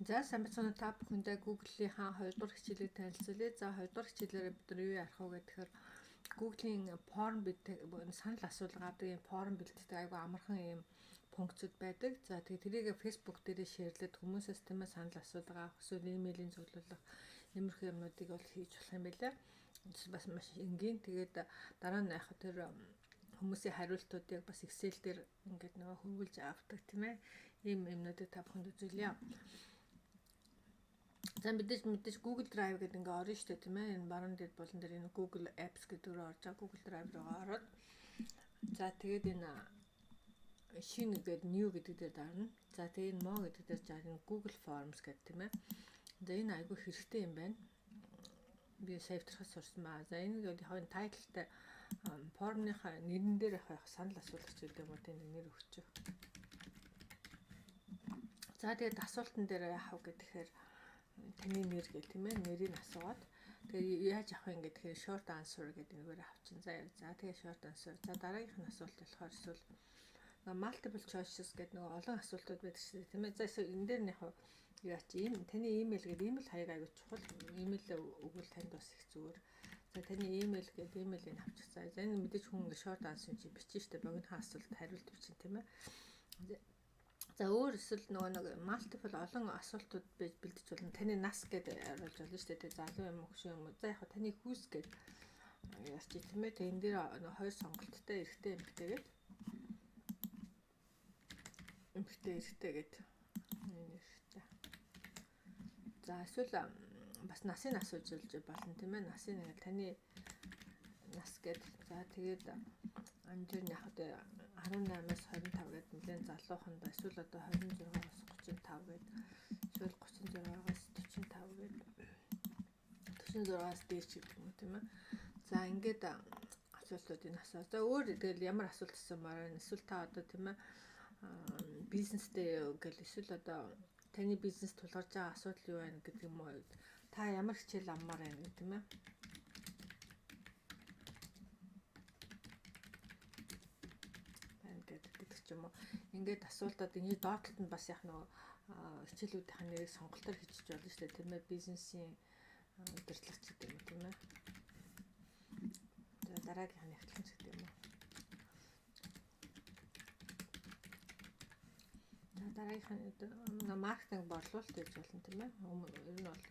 За сайн бацхан та бүхэндээ Google-ийн 2 дугаар хичээлийг танилцуулъя. За 2 дугаар хичээлээр бид нар юу ярих вэ гэхээр Google-ийн форм санал асуулга авдаг юм форм бэлддэг айгу амархан юм функцуд байдаг. За тэгээ тэрийг Facebook дээрээ шеэрлээд хүмүүсээс тийм ээ санал асуулга авах, эсвэл имэйлийн зөвлөлөх иймэрхүү юмнуудыг бол хийж болох юм байлаа. Бас маш энгийн. Тэгээд дараа нь яг тэр хүмүүсийн хариултуудыг бас Excel дээр ингээд нөгөө хөрвүүлж авдаг тийм ээ. Ийм юмнуудыг та бүхэнд үзүүлье. За мэдээж Google Drive гэдэг ингээ орно шүү дээ тийм ээ. Энэ баруун дээр болон дээр энэ Google Apps гэдэг рүү орж байгаа Google Drive руу ороод за тэгээд энэ шинэ гэдэг new гэдэг дээр дарна. За тэгээд энэ more гэдэг дээр жаа энэ Google Forms гэдэг тийм ээ. За энэ айгүй хэрэгтэй юм байна. Би савьтрахад сурсан баа. За энэ яг тайлтай формныхаа нэрэн дээр яг санал асуулагч гэдэг юм уу тийм нэр өгчих. За тэгээд асуултан дээр яах вэ гэхээр таны нэр гэх тийм ээ нэрийг асуугаад тэгээ яаж авах юм гэхээр short answer гэдэг нэгээр авчин. За тэгээ short answer. За дараагийнх нь асуулт болохоор эсвэл multiple choices гэдэг нэг олон асуултууд байдаг шүү дээ тийм ээ. За энэ дээр нь яг яач ийм таны имэйл гэдэг имэйл хаяг аягүй чухал. Имэйл өгвөл танд бас их зүгээр. За таны имэйл гэдэг имэйлийг авчих. За энэ мэдээж хүн short answer чи бичнэ шүү дээ. Богино асуулт хариулт бичнэ тийм ээ. За өөр эсвэл нөгөө нэг multiple олон асуултууд бэлдэж болно. Таны нас гэдэг харуулж болно шүү дээ. Залуу юм уу хөшөө юм уу? За яг таны хүүс гэдэг яарч тийм ээ. Энэ дээр хоёр сонголттой эрэгтэй эмэгтэйгээд эрэгтэй гэдэг энэ эрэгтэй. За эсвэл бас насыг асууж болно тийм ээ. Насыг нэг таны нас гэдэг. За тэгээд амжир нь яг 18-аас 25 гэдэг нэлээд залуухан ба эсвэл одоо 26-аас 35 гэдэг эсвэл 36-аас 45 гэдэг 46-аас дээш гэдэг юм тийм ээ. За ингээд асуултуудыг асуу. За өөр тэгэл ямар асуулт асуумаар вэ? Эсвэл та одоо тийм ээ бизнестэй гэл эсвэл одоо таны бизнес тулгарч байгаа асуудал юу байна гэдэг юм уу? Та ямар хичээл авмаар байна гэх тийм ээ. Юм уу ингээд асуултаад энэ доотлолт нь бас яг нөгөө хичээлүүдийн нэрийг сонголтоор хийчих болно шүү дээ тийм ээ бизнесийн удирдлагч гэдэг юм тийм ээ. За дараагийнх нь эхлэн гэдэг юм уу. За дараагийнх нь маркетинг борлуулалт гэж болно тийм ээ. Ер нь бол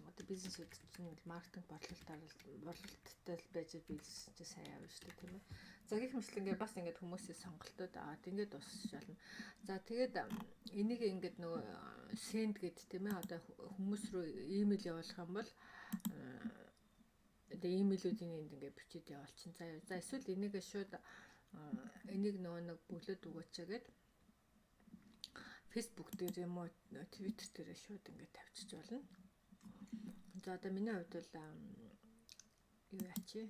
одоо бизнесүүд чинь маркетинг борлуулалттай байж бизнес чинь сайн явна шүү дээ тийм ээ. За гэх мэтлэн ингээд бас ингээд хүмүүсийн сонголтууд аваад ингээд дуусчихлаа. За тэгээд энийг ингээд нөгөө send гэд тийм ээ одоо хүмүүс рүү имэйл явуулах юм бол одоо имэйлүүдийн энд ингээд бичиж явуулчин. За эсвэл энийг шууд энийг нөгөө нэг бүлэд өгөөчгээд Facebook дээр юм уу Twitter дээр шууд ингээд тавьчих болно. За одоо миний хувьд бол юу ячи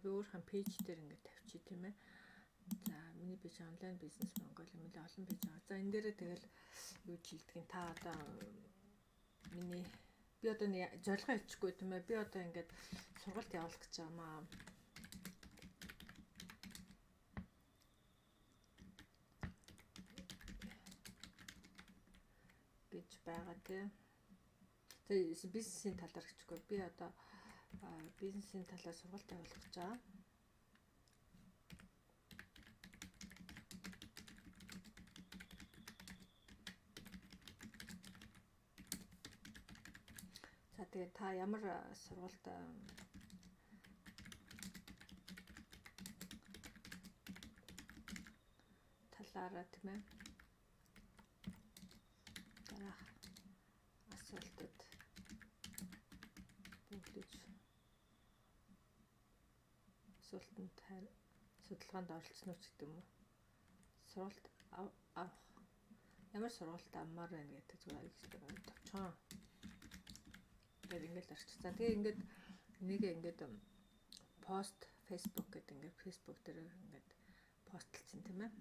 би өөрхөн пэйж дээр ингээд тавьчих тийм ээ. За миний пэйж онлайн бизнес Монголын нэлээд олон пэйж байгаа. За энэ дээрээ тэгэл юу хийлдгийг та одоо би одоо зорилгоо хэлчихгүй тийм ээ. Би одоо ингээд сургалт явуулах гэж байгаа маа. гэж байгаа тийм. За бизнесийн талаар хэлчихгүй. Би одоо бизнесийн талаар сургалт явуулах гэж байгаа. За тэгээ та ямар сургалт талаараа тийм ээ дараах асуултууд бүглэж асуултанд судалгаанд оролцсон уу гэдэг юм уу? Сургалт авах ямар сургалт авмаар байна гэдэг зүгээр товчхон тэгээд ингээд арчиж. За тэгээ ингээд энийг ингээд пост Facebook гэдэг ингээд Facebook дээр ингээд постлцсон тийм ээ.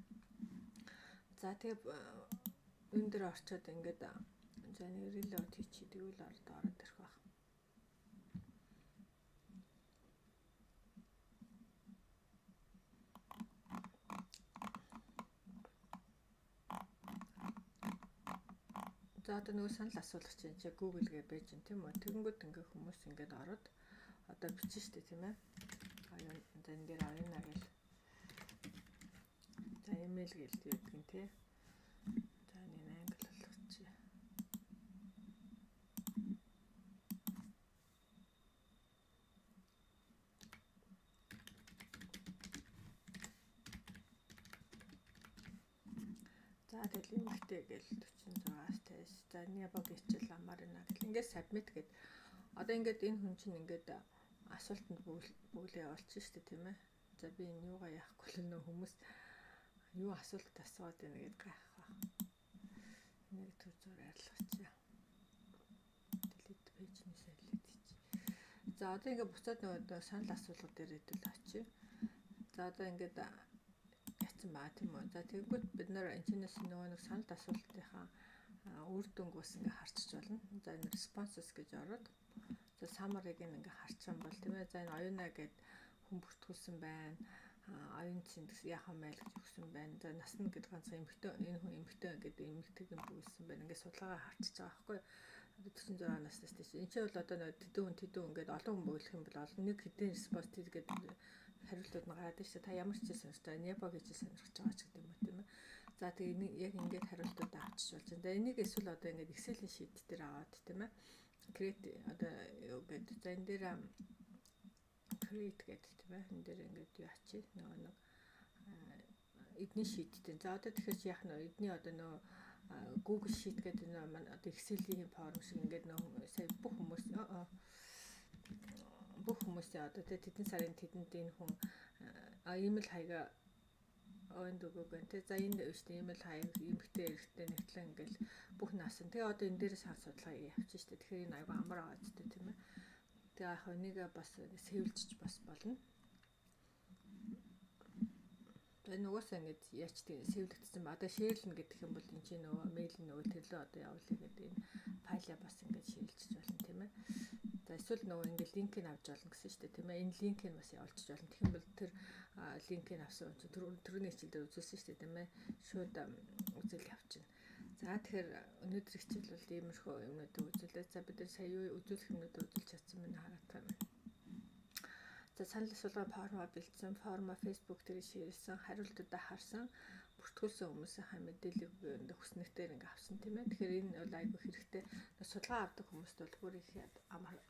За тэгээ энэ дээр орчоод ингээд за нэг reload хийчих тэгвэл ороод ирэх байх. За За одоо нөгөө санал асуулах чинь Google гээ байж юм тийм үү. Тэгэнгүүт ингээ хүмүүс ингээд ороод одоо бичсэн шүү дээ тийм ээ. Аюун энэ дээр аюуна гэл. За email гээл гэдэг нь тий. За энэ англи болгочих. За тэгэл эмэгтэй гээл 46-аас тест. За нябог хичээл амар байна гэл. Ингээд submit гэд. Одоо ингээд энэ хүн чинь ингээд асуултанд бүгд явуулчих шүү дээ тийм ээ. За би энэ юугаа яахгүй л нөө хүмүүс юу асуулт асууад байна гэдээ гайхаа. Нэг төр зур арилгачих. Delete page-ний сайлээд чи. За одоо ингээд буцаад нөгөө санал асуулгууд дээр хэдүүл очив. За одоо ингээд яцсан баа тийм үү. За тэгвэл бид нэр энэчнээс нөгөө нэг санал асуултынхаа үр дүнг бас ингээд харчиж болно. За энэ responses гэж ороод за summary-г ингээд харчих юм бол тийм ээ. За энэ оюуна гэд хүн бүртгүүлсэн байна. Оюун чинь яахан майл гэж өгсөн байна. За насна гэдэг ганцхан эмэгтэй энэ хүн эмэгтэй гэдэг эмэгтэйг нь бүгэлсэн байна. Ингээд судалгаагаа харчиж байгаа байхгүй. Одоо 46 наснаас тийш. Энд чинь бол одоо тэдэн хүн ингээд олон хүн бүгэлэх юм бол олон нэг хэдэн response гэдэг хариултууд нь гараад шүү. Та ямар ч зүйл сонирхож байгаа, Небо гэж сонирхож байгаа ч гэдэг юм уу тийм ээ. За тэгээ яг ингээд хариултууд авчиж болж байна. За энийг эсвэл одоо ингээд Excel-ийн sheet дээр аваад тийм ээ. Create одоо юу гэдэг. За энэ дээр create гэдэг тийм ээ. Энэ дээр ингээд юу ачиж нөгөө нэг эдний sheet-тэй. За одоо тэгэхээр чи яах нь эдний одоо нөгөө Google Sheet гэдэг нэг одоо Excel-ийн форм шиг ингээд нөгөө сая бүх хүмүүсийн одоо тэдэн сарын тэдэнд энэ хүн email хаяга онд өгөөг байна те. За энд өштэй email хаяг эмхтэй эрэгтэй нэгтлэн ингээл бүх наасан. Тэгээ одоо энэ дээрээс хаа судалгаа явчих штэ. Тэгэхээр энэ аяга амар байгаа ч тийм ээ. Тэгээ яг энийг бас сэвэлжиж бас болно. Тэгээ нөгөөсөө ингэж яач тийм сэвлэгдсэн ба одоо шеэрлнэ гэдэг юм бол энэ чинь нөгөө мэйл нөгөө төрлөө одоо явуулъя гэдэг энэ файлаа бас ингэж шеэрлжиж болно тийм ээ. За эсвэл нөгөө ингээд линкийг авч болно гэсэн шүү дээ тийм ээ. Энэ линкийг бас явуулчих болно. Тэгэх юм бол тэр линкийг авсан хүн чинь түрүүний хичээлээр үзүүлсэн шүү дээ тийм ээ. Шууд үзэл явчихна. За тэгэхээр өнөөдөр хичээл бол иймэрхүү юмнуудыг үзүүлээ. За бид нар сая юу үзүүлэх юмнуудыг үзүүлж чадсан байна хараад байна. За санал асуулгын форма бэлдсэн, форма Facebook дээр шеэрлсэн, хариултуудаа харсан, бүртгүүлсэн хүмүүсийнхаа мэдээллийг хүснэгтээр ингээ авсан тийм ээ. Тэгэхээр энэ бол айгүй хэрэгтэй. Судалгаа авдаг хүмүүст бол бүр их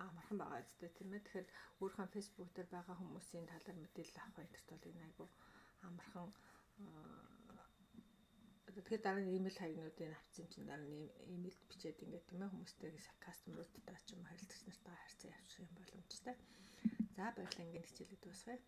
амархан байгаа зү тийм ээ. Тэгэхээр өөрийнхөө Facebook дээр байгаа хүмүүсийн талаар мэдээлэл авах интернет бол энэ айгүй амархан. Тэгэхээр дараа нь email хаягнуудыг авсан чинь дараа нь email бичээд ингээ тийм ээ хүмүүстэй customer-уудтай ч юм харилцагч нартай харьцаа явуулах юм боломжтой. За баярлалаа, ингээд хичээлээ дуусгая.